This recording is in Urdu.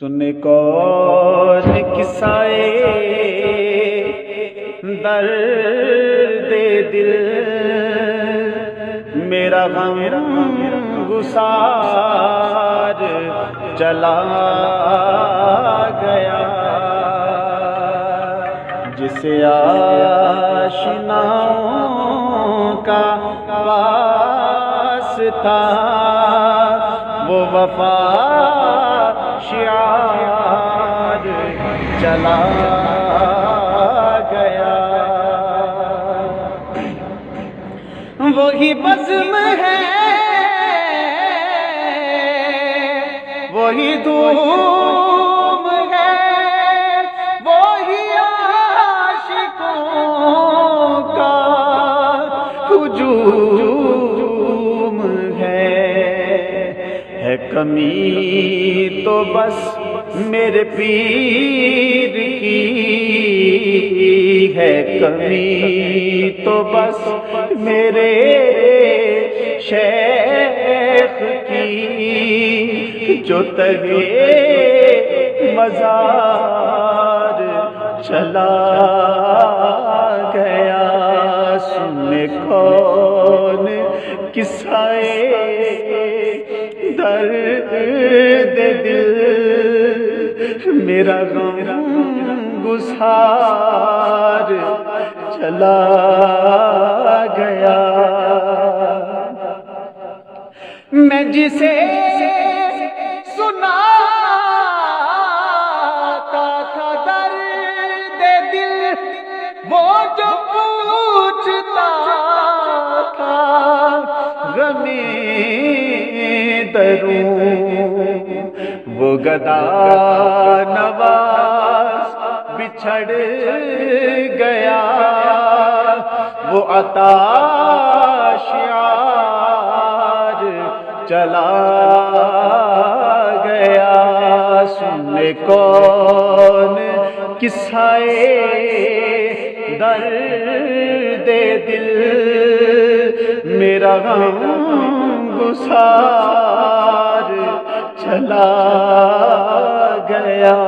سنے کون قصائے درد دل، میرا غم گسار چلا گیا، جسے آشناؤں کا واسطہ وہ وفا شعار چلا گیا۔ وہی بزم ہے، وہی دھوم ہے، وہی عاشقوں کا ہجوم ہے کمی تو بس میرے پیر کی ہے، کمی تو بس میرے شیخ کی، جو تگے مزار چلا گیا۔ سنے کون قصائے درد دل، میرا غم گسار چلا گیا۔ میں جسے سناتا تھا درد دل، وہ جو پوچھتا تھا غم دروں، وہ گدا نواز بچھڑ گیا، وہ عطا شعار چلا گیا۔ سنے کون قصائے درد دل، میرا غم گسار چلا گیا۔